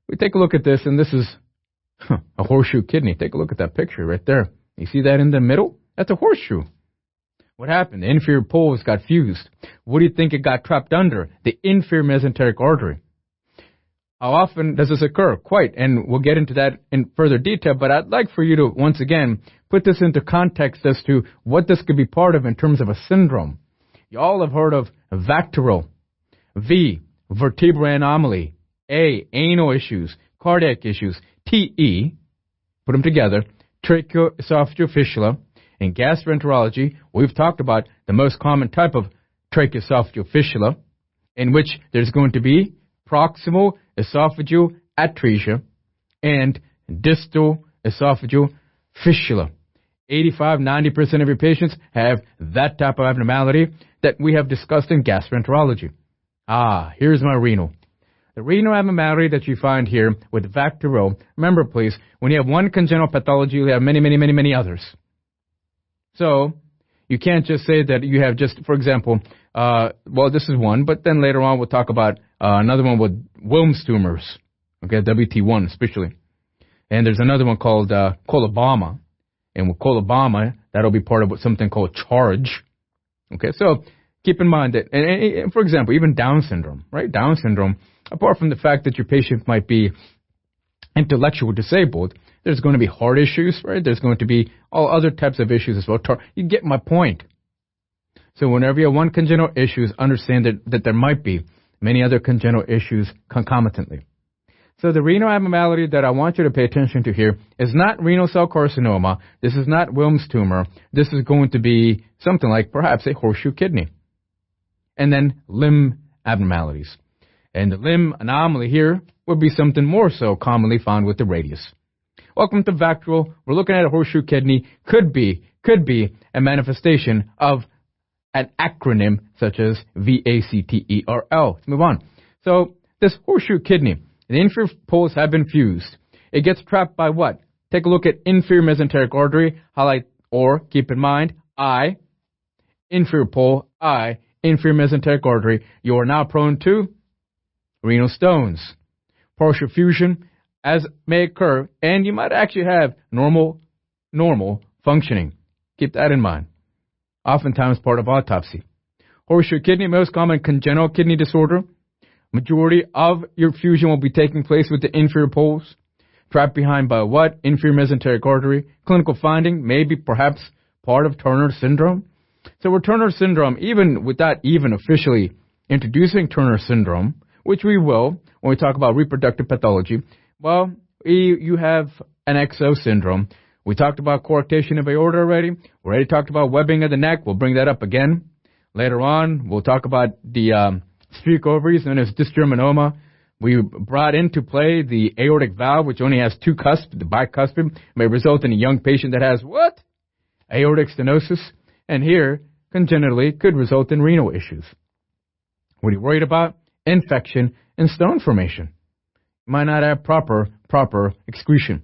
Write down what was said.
We take a look at this, and this is a horseshoe kidney. Take a look at that picture right there. You see that in the middle? That's a horseshoe. What happened? The inferior poles got fused. What do you think it got trapped under? The inferior mesenteric artery. How often does this occur? Quite, and we'll get into that in further detail, but I'd like for you to, once again, put this into context as to what this could be part of in terms of a syndrome. You all have heard of VACTERL, V, vertebral anomaly, A, anal issues, cardiac issues, TE, put them together, tracheoesophageal fistula. In gastroenterology, we've talked about the most common type of tracheoesophageal fistula, in which there's going to be proximal esophageal atresia and distal esophageal fistula. 85-90% of your patients have that type of abnormality that we have discussed in gastroenterology. Here's my renal. The renal abnormality that you find here with VACTERL, remember please, when you have one congenital pathology, you have many others. So you can't just say that you have just, for example, this is one, but then later on we'll talk about another one with Wilms tumors, okay, WT1 especially. And there's another one called coloboma. And with coloboma, that'll be part of something called charge. Okay, so keep in mind that, and for example, even Down syndrome, right? Down syndrome, apart from the fact that your patient might be intellectually disabled, there's going to be heart issues, right? There's going to be all other types of issues as well. You get my point. So whenever you have one congenital issues, understand that there might be many other congenital issues concomitantly. So the renal abnormality that I want you to pay attention to here is not renal cell carcinoma. This is not Wilms tumor. This is going to be something like perhaps a horseshoe kidney. And then limb abnormalities. And the limb anomaly here would be something more so commonly found with the radius. Welcome to VACTERL. We're looking at a horseshoe kidney. Could be a manifestation of an acronym such as VACTERL. Let's move on. So this horseshoe kidney, the inferior poles have been fused. It gets trapped by what? Take a look at inferior mesenteric artery, highlight, or keep in mind, I, inferior pole, I, inferior mesenteric artery. You are now prone to renal stones. Partial fusion, as may occur, and you might actually have normal functioning. Keep that in mind. Oftentimes part of autopsy. Horseshoe kidney, most common congenital kidney disorder. Majority of your fusion will be taking place with the inferior poles. Trapped behind by what? Inferior mesenteric artery. Clinical finding, maybe perhaps part of Turner syndrome. So with Turner syndrome, even without even officially introducing Turner syndrome, which we will when we talk about reproductive pathology, well, you have an XO syndrome. We talked about coarctation of aorta already. We already talked about webbing of the neck. We'll bring that up again. Later on, we'll talk about the spheric ovaries known as dysgerminoma. We brought into play the aortic valve, which only has two cusps. The bicuspid may result in a young patient that has what? Aortic stenosis. And here, congenitally, could result in renal issues. What are you worried about? Infection and stone formation. You might not have proper excretion.